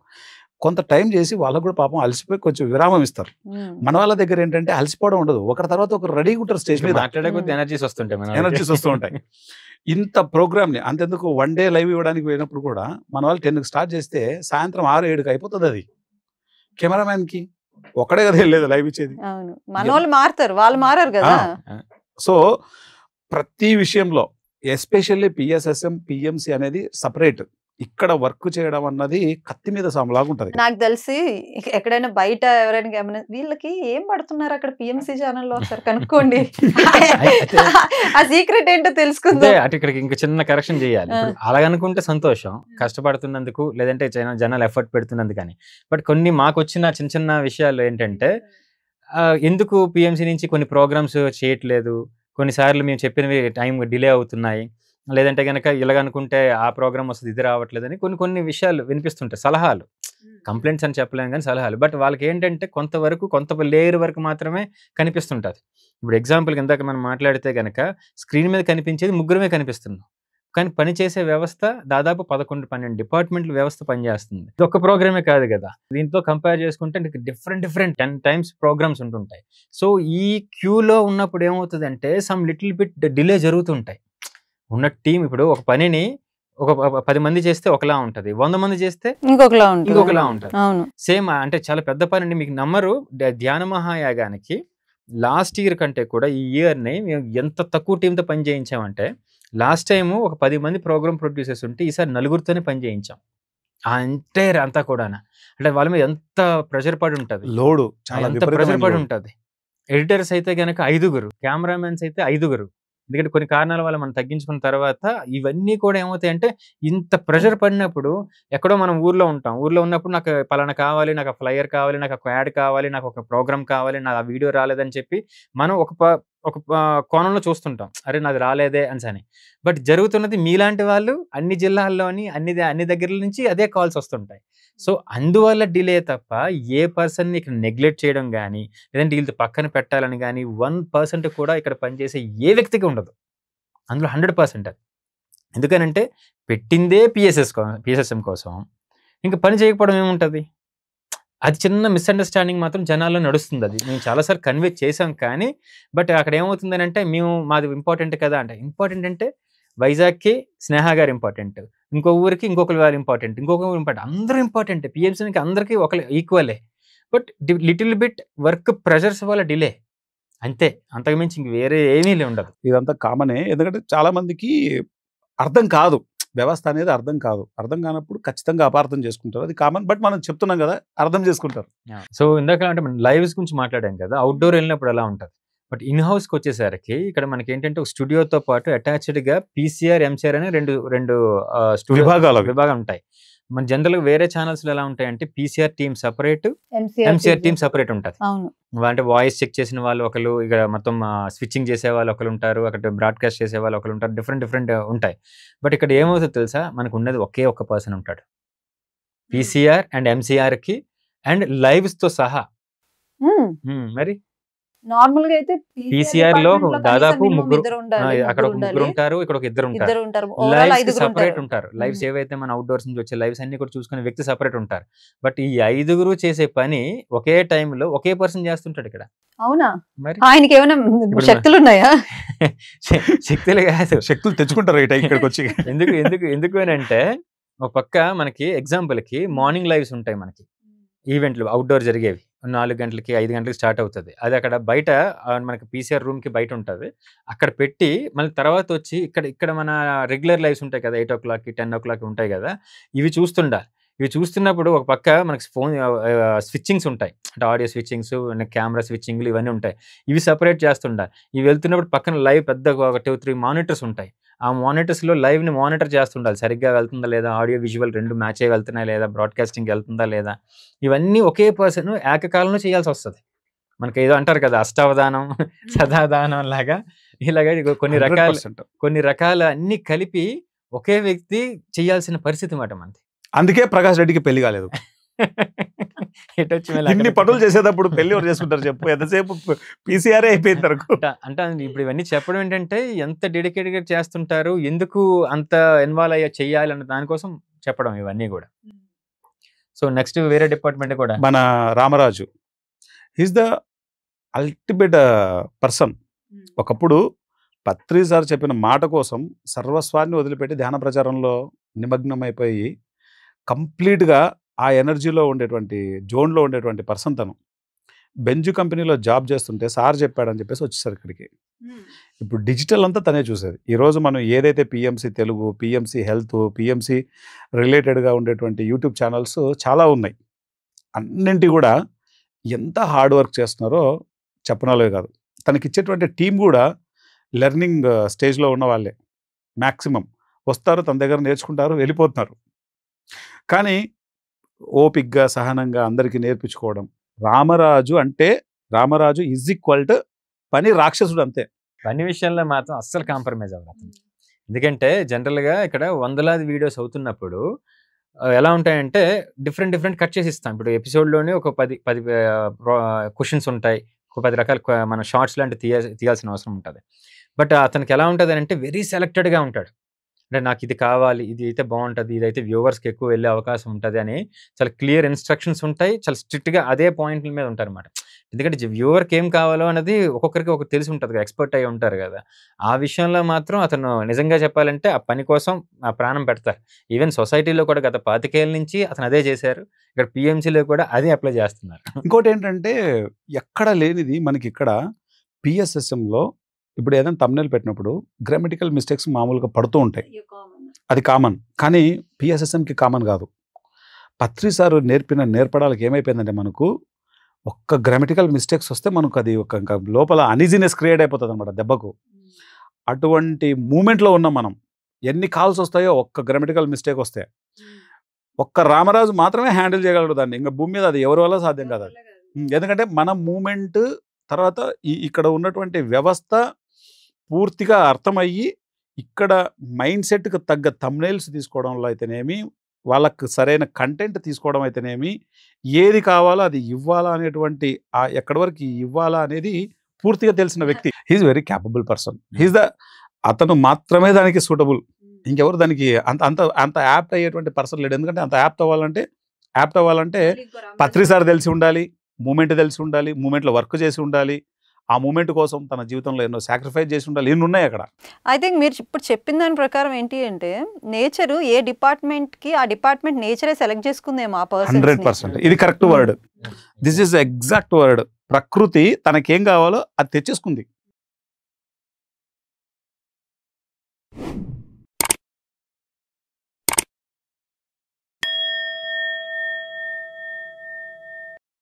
కొంత టైం చేసి వాళ్ళకు కూడా పాపం అలసిపోయి కొంచెం విరామం ఇస్తారు. ఉమ్. మన వాళ్ళ దగ్గర ఏంటంటే అలసిపోవడం ఉండదు, ఒకరి తర్వాత ఒకరు రెడీగా ఉంటారు స్టేజ్ మీద, మాట్లాడే కొద్ది ఎనర్జీస్ వస్తుంటాయి మన వాళ్ళకి. ఎనర్జీస్ వస్తూ ఉంటాయి. ఇంత ప్రోగ్రామ్ ని అంతెందుకు 1 day లైవ్ ఇవ్వడానికి పోయినప్పుడు కూడా మన వాళ్ళు 10కి స్టార్ట్ చేస్తే సాయంత్రం 6-7కి అయిపోతుంది. అది కెమెరామ్యాన్ కి ఒక్కడే కదా వెళ్ళలేదు లైవ్ ఇచ్చేది. అవును, మన వాళ్ళు మారుతారు, వాళ్ళు మారారు కదా. సో ప్రతి విషయంలో ఎస్పెషల్లీ పిఎస్ఎస్ఎం పిఎంసి అనేది సపరేట్. ఇక్కడ వర్క్ చేయడం అన్నది కత్తి మీద సాములాగా ఉంటది. నాకు తెలిసి ఎక్కడైనా బయట ఎవరైనా గమని వీళ్ళకి ఏం పడుతున్నారు అక్కడ పిఎంసి ఛానల్లో ఒకసారి కనుక్కోండి. ఆ సీక్రెట్ ఏంటో అంటే తెలుసుకుందాం. అటు ఇక్కడికి ఇంకా చిన్న కరెక్షన్ చేయాలి. ఇప్పుడు అలాగనుకుంటే సంతోషం, కష్టపడుతున్నందుకు లేదంటే జనాలు ఎఫర్ట్ పెడుతున్నందుకు కానీ. బట్ కొన్ని మాకు వచ్చిన చిన్న చిన్న విషయాలు ఏంటంటే ఎందుకు పిఎంసి నుంచి కొన్ని ప్రోగ్రామ్స్ చేయట్లేదు, కొన్నిసార్లు మేము చెప్పినవి టైం డిలే అవుతున్నాయి, లేదంటే కనుక ఇలాగనుకుంటే ఆ ప్రోగ్రామ్ వస్తుంది ఇది రావట్లేదని కొన్ని కొన్ని విషయాలు వినిపిస్తుంటాయి. సలహాలు, కంప్లైంట్స్ అని చెప్పలేము కానీ సలహాలు. బట్ వాళ్ళకి ఏంటంటే కొంతవరకు కొంత లేయర్ వరకు మాత్రమే కనిపిస్తుంటుంది. ఇప్పుడు ఎగ్జాంపుల్కి ఇందాక మనం మాట్లాడితే కనుక స్క్రీన్ మీద కనిపించేది ముగ్గురమే కనిపిస్తున్నాం, కానీ పనిచేసే వ్యవస్థ దాదాపు 11-12 డిపార్ట్మెంట్ల వ్యవస్థ పనిచేస్తుంది. ఇది ఒక్క ప్రోగ్రామే కాదు కదా. దీంతో కంపేర్ చేసుకుంటే డిఫరెంట్ 10 times ప్రోగ్రామ్స్ ఉంటుంటాయి. సో ఈ క్యూలో ఉన్నప్పుడు ఏమవుతుందంటే సమ్ లిటిల్ బిట్ డిలే జరుగుతుంటాయి. ఉన్న టీం ఇప్పుడు ఒక పనిని ఒక 10 మంది చేస్తే ఒకలా ఉంటది, 100 మంది చేస్తే ఇంకొకలా ఉంటుంది. ఇంకొకలా ఉంటది. అవును. సేమ్ అంటే చాలా పెద్ద పని. మీకు నమ్మరు, ధ్యాన మహాయాగానికి లాస్ట్ ఇయర్ కంటే కూడా ఈ ఇయర్ని మేము ఎంత తక్కువ టీంతో పని చేయించామంటే, లాస్ట్ టైము ఒక 10 మంది ప్రోగ్రామ్ ప్రొడ్యూసర్స్ ఉంటే ఈసారి 4తోనే పని చేయించాం. ఎంటైర్ అంతా కూడా అంటే వాళ్ళ మీద ఎంత ప్రెషర్ పడి ఉంటుంది, లోడు చాలా ఎంత ప్రెషర్ విపరీతమైన పడి లోడ్. ఉంటుంది. ఎడిటర్స్ అయితే కనుక 5, కెమెరామెన్స్ అయితే 5. ఎందుకంటే కొన్ని కారణాల వల్ల మనం తగ్గించుకున్న తర్వాత ఇవన్నీ కూడా ఏమవుతాయి అంటే, ఇంత ప్రెషర్ పడినప్పుడు ఎక్కడో మనం ఊర్లో ఉంటాం, ఊర్లో ఉన్నప్పుడు నాకు పలానా కావాలి, నాకు ఫ్లైయర్ కావాలి, నాకు ఒక యాడ్ కావాలి, నాకు ఒక ప్రోగ్రామ్ కావాలి, నా వీడియో రాలేదని చెప్పి మనం ఒక కోణంలో చూస్తుంటాం, అరే నాది రాలేదే అని. బట్ జరుగుతున్నది మీలాంటి వాళ్ళు అన్ని జిల్లాల్లోని అన్ని దగ్గర నుంచి అదే కాల్స్ వస్తుంటాయి. సో అందువల్ల డిలే తప్ప ఏ పర్సన్ని ఇక్కడ నెగ్లెక్ట్ చేయడం కానీ లేదంటే వీళ్ళతో పక్కన పెట్టాలని కానీ 1% కూడా ఇక్కడ పనిచేసే ఏ వ్యక్తికి ఉండదు. అందులో 100% అది. ఎందుకనంటే పెట్టిందే పిఎస్ఎస్ఎం కోసం, ఇంకా పని చేయకపోవడం ఏముంటుంది. అది చిన్న మిస్అండర్స్టాండింగ్ మాత్రం జనాల్లో నడుస్తుంది. అది మేము చాలాసార్లు కన్వే చేసాం కానీ, బట్ అక్కడ ఏమవుతుందని అంటే మాది ఇంపార్టెంట్ కదా అంటే, ఇంపార్టెంట్ అంటే వైజాగ్కి స్నేహ గారు ఇంపార్టెంట్, ఇంకో ఊరికి ఇంకొకరు వారు ఇంపార్టెంట్, ఇంకొక ఊరు ఇంపార్టెంట్, అందరూ ఇంపార్టెంట్. పిఎంసీకి అందరికీ ఒకరు ఈక్వలే. But little bit work pressures వల్ల డిలే. అంతే, అంతకుమించి ఇంక వేరే ఏమీ ఉండదు. ఇదంతా కామనే. ఎందుకంటే చాలా మందికి అర్థం కాదు. వ్యవస్థ అనేది అర్థం కాదు. అర్థం కానప్పుడు ఖచ్చితంగా అపార్థం చేసుకుంటారు. అది కామన్. బట్ మనం చెప్తున్నాం కదా, అర్థం చేసుకుంటారు. సో ఇందాక అంటే మనం లైవ్స్ గురించి మాట్లాడాం కదా, అవుట్డోర్ వెళ్ళినప్పుడు ఎలా ఉంటుంది. బట్ ఇన్ హౌస్కి వచ్చేసరికి ఇక్కడ మనకి ఏంటంటే ఒక స్టూడియోతో పాటు అటాచ్డ్గా పీసీఆర్, ఎంసీఆర్ అనే రెండు స్టూడియో విభాగాలు ఉంటాయి. మన జనరల్గా వేరే ఛానల్స్లో ఎలా ఉంటాయంటే PCR team separate, MCR team separate ఉంటుంది. అంటే వాయిస్ చెక్ చేసిన వాళ్ళు ఒకరు, ఇక్కడ మొత్తం స్విచ్చింగ్ చేసే వాళ్ళు ఒకరు ఉంటారు, అక్కడ బ్రాడ్కాస్ట్ చేసే వాళ్ళు ఒకరు ఉంటారు, డిఫరెంట్ ఉంటాయి. బట్ ఇక్కడ ఏమవుతుందో తెలుసా, మనకు ఉన్నది ఒక్క పర్సన్ ఉంటాడు పీసీఆర్ అండ్ ఎంసీఆర్కి అండ్ లైవ్స్తో సహా. మరి నార్మల్ గా అయితే పీసీఆర్ లో దాదాపు అక్కడ ముగ్గురు ఉంటారు, ఇక్కడ ఒక ఇద్దరు ఉంటారు. లైవ్స్ సపరేట్ ఉంటారు. లైవ్స్ ఏవైతే మన అవుట్డోర్స్ నుంచి వచ్చే లైవ్స్ అన్ని కూడా చూసుకునే వ్యక్తి సపరేట్ ఉంటారు. బట్ ఈ 5 చేసే పని ఒకే టైంలో ఒకే పర్సన్ చేస్తుంటాడు ఇక్కడ. అవునా? మరి ఆయనకి ఏమైనా శక్తులు ఉన్నాయా? శక్తులు కాదు, శక్తులు తెచ్చుకుంటారు ఇక్కడికి వచ్చి. ఎందుకు అని అంటే, ఒక పక్క మనకి ఎగ్జాంపుల్ కి మార్నింగ్ లైవ్స్ ఉంటాయి మనకి, ఈవెంట్లు అవుట్డోర్ జరిగేవి 4 గంటలకి 5 గంటలకి స్టార్ట్ అవుతుంది. అది అక్కడ బయట మనకి పీసీఆర్ రూమ్ కి బయట ఉంటుంది. అక్కడ పెట్టి మళ్ళీ తర్వాత వచ్చి ఇక్కడ మన రెగ్యులర్ లైవ్స్ ఉంటాయి కదా, 8 o'clock 10 o'clock ఉంటాయి కదా, ఇవి చూస్తుండాలి. ఇవి చూస్తున్నప్పుడు ఒక పక్క మనకి ఫోన్ స్విచ్చింగ్స్ ఉంటాయి, అంటే ఆడియో స్విచ్చింగ్స్, కెమెరా స్విచ్చింగ్లు ఇవన్నీ ఉంటాయి. ఇవి సపరేట్ చేస్తుండాలి. ఇవి వెళ్తున్నప్పుడు పక్కన లైవ్ పెద్ద ఒక 2-3 మానిటర్స్ ఉంటాయి. ఆ మానిటర్స్లో లైవ్ని మానిటర్ చేస్తుండాలి, సరిగ్గా వెళ్తుందా లేదా, ఆడియో విజువల్ 2 మ్యాచ్ అయ్యి వెళ్తున్నాయి లేదా, బ్రాడ్కాస్టింగ్ వెళ్తుందా లేదా, ఇవన్నీ ఒకే పర్సన్ ఏకకాలంలో చేయాల్సి వస్తుంది. మనకి ఏదో అంటారు కదా, అష్టావధానం సదాధానం లాగా, ఇలాగా కొన్ని రకాల అన్ని కలిపి ఒకే వ్యక్తి చేయాల్సిన పరిస్థితి మాట మనది. అందుకే ప్రకాష్ రెడ్డికి పెళ్లి కాలేదు. ఇన్ని పనులు చేసేటప్పుడు పెళ్లి ఎవరు చేసుకుంటారు చెప్పు? ఎంతసేపు పీసీఆర్ అయిపోయింది అంటే ఇప్పుడు ఇవన్నీ చెప్పడం ఏంటంటే ఎంత డెడికేటెడ్ గా చేస్తుంటారు, ఎందుకు అంత ఇన్వాల్వ్ అయ్యా చెయ్యాలి అన్న దానికోసం చెప్పడం ఇవన్నీ కూడా. సో నెక్స్ట్ వేరే డిపార్ట్మెంట్ కూడా మన Ramaraju is the ultimate person. ఒకప్పుడు పత్రి సార్ చెప్పిన మాట కోసం సర్వస్వాన్ని వదిలిపెట్టి ధ్యాన ప్రచారంలో నిమగ్నమైపోయి కంప్లీట్గా ఆ ఎనర్జీలో ఉండేటువంటి జోన్లో ఉండేటువంటి పర్సన్ తను. బెంజు కంపెనీలో జాబ్ చేస్తుంటే సార్ చెప్పాడని చెప్పేసి వచ్చేసారు ఇక్కడికి. ఇప్పుడు డిజిటల్ అంతా తనే చూసేది. ఈరోజు మనం ఏదైతే PMC Telugu, PMC health, PMC రిలేటెడ్గా ఉండేటువంటి యూట్యూబ్ ఛానల్స్ చాలా ఉన్నాయి. అన్నింటి కూడా ఎంత హార్డ్ వర్క్ చేస్తున్నారో చెప్పనాలే కాదు. తనకి ఇచ్చేటువంటి టీం కూడా లెర్నింగ్ స్టేజ్లో ఉన్న వాళ్ళే. మ్యాక్సిమం వస్తారు, తన దగ్గర నేర్చుకుంటారు, వెళ్ళిపోతున్నారు. కానీ ఓపిక్గా సహనంగా అందరికీ నేర్పించుకోవడం. రామరాజు అంటే రామరాజు ఈజ్ ఈక్వల్ టు పని రాక్షసుడు అంతే. పని విషయంలో మాత్రం అస్సలు కాంప్రమైజ్ అవ్వదు. ఎందుకంటే జనరల్గా ఇక్కడ వందలాది వీడియోస్ అవుతున్నప్పుడు ఎలా ఉంటాయంటే డిఫరెంట్ కట్ చేసి ఇస్తాం. ఇప్పుడు ఎపిసోడ్లోనే ఒక 10 క్వశ్చన్స్ ఉంటాయి, ఒక 10 రకాల మన షార్ట్స్ లాంటివి తీయాల్సిన అవసరం ఉంటుంది. బట్ అతనికి ఎలా ఉంటుంది అంటే వెరీ సెలెక్టెడ్గా ఉంటాడు. అంటే నాకు ఇది కావాలి, ఇది అయితే బాగుంటుంది, ఇదైతే వ్యూవర్స్కి ఎక్కువ వెళ్ళే అవకాశం ఉంటుంది అని చాలా క్లియర్ ఇన్స్ట్రక్షన్స్ ఉంటాయి. చాలా స్ట్రిక్ట్గా అదే పాయింట్ల మీద ఉంటారు అన్నమాట. ఎందుకంటే వ్యూవర్కి ఏం కావాలో అనేది ఒక్కొక్కరికి ఒకటి తెలిసి ఉంటుంది కదా, ఎక్స్పర్ట్ అయి ఉంటారు కదా. ఆ విషయంలో మాత్రం అతను నిజంగా చెప్పాలంటే ఆ పని కోసం ఆ ప్రాణం పెడతారు. ఈవెన్ సొసైటీలో కూడా గత 25 ఏళ్ళ నుంచి అతను అదే చేశారు. ఇక్కడ పిఎంసీలో కూడా అదే అప్లై చేస్తున్నారు. ఇంకోటి ఏంటంటే ఎక్కడ లేనిది మనకి ఇక్కడ పిఎస్ఎస్ఎంలో ఇప్పుడు ఏదైనా తమ్నెల్ పెట్టినప్పుడు గ్రామటికల్ మిస్టేక్స్ మామూలుగా పడుతూ ఉంటాయి, అది కామన్. కానీ పిఎస్ఎస్ఎంకి కామన్ కాదు. పత్రి సార్ నేర్పడానికి ఏమైపోయిందంటే మనకు ఒక్క గ్రామటికల్ మిస్టేక్స్ వస్తే మనకు అది ఒక లోపల అనీజీనెస్ క్రియేట్ అయిపోతుంది అనమాట దెబ్బకు. అటువంటి మూమెంట్లో ఉన్నాం మనం. ఎన్ని కాల్స్ వస్తాయో ఒక్క గ్రామటికల్ మిస్టేక్ వస్తే ఒక్క రామరాజు మాత్రమే హ్యాండిల్ చేయగలడు దాన్ని. ఇంకా భూమి మీద అది ఎవరి వల్ల సాధ్యం కాదు. ఎందుకంటే మన మూమెంట్ తర్వాత ఇక్కడ ఉన్నటువంటి వ్యవస్థ పూర్తిగా అర్థమయ్యి ఇక్కడ మైండ్ సెట్కి తగ్గ థంబ్నెయిల్స్ తీసుకోవడంలో అయితేనేమి, వాళ్ళకు సరైన కంటెంట్ తీసుకోవడం అయితేనేమి, ఏది కావాలో అది ఇవ్వాలా అనేటువంటి ఎక్కడి వరకు ఇవ్వాలా అనేది పూర్తిగా తెలిసిన వ్యక్తి. He is very capable person. అతను మాత్రమే దానికి సూటబుల్. ఇంకెవరు దానికి అంత యాప్ట్ అయ్యేటువంటి పర్సన్ లేడు. ఎందుకంటే అంత యాప్ట్ అవ్వాలంటే పత్రి సార్ తెలిసి ఉండాలి, మూమెంట్ తెలిసి ఉండాలి, మూమెంట్లో వర్క్ చేసి ఉండాలి, ఆ మూమెంట్ కోసం తన జీవితంలో ఎన్నో సాక్రిఫైస్ చేసి ఉండాలి. ఎన్ని ఉన్నాయి అక్కడ. ఐ థింక్ మీరు ఇప్పుడు చెప్పిన దాని ప్రకారం ఏంటి అంటే నేచర్ ఏ డిపార్ట్మెంట్కి ఆ డిపార్ట్మెంట్ నేచరే సెలెక్ట్ చేసుకుందేమో ఆ పర్సన్. 100%. ఇది correct word. This is exact word. ప్రకృతి తనకేం కావాలో అది తెచ్చేసుకుంది.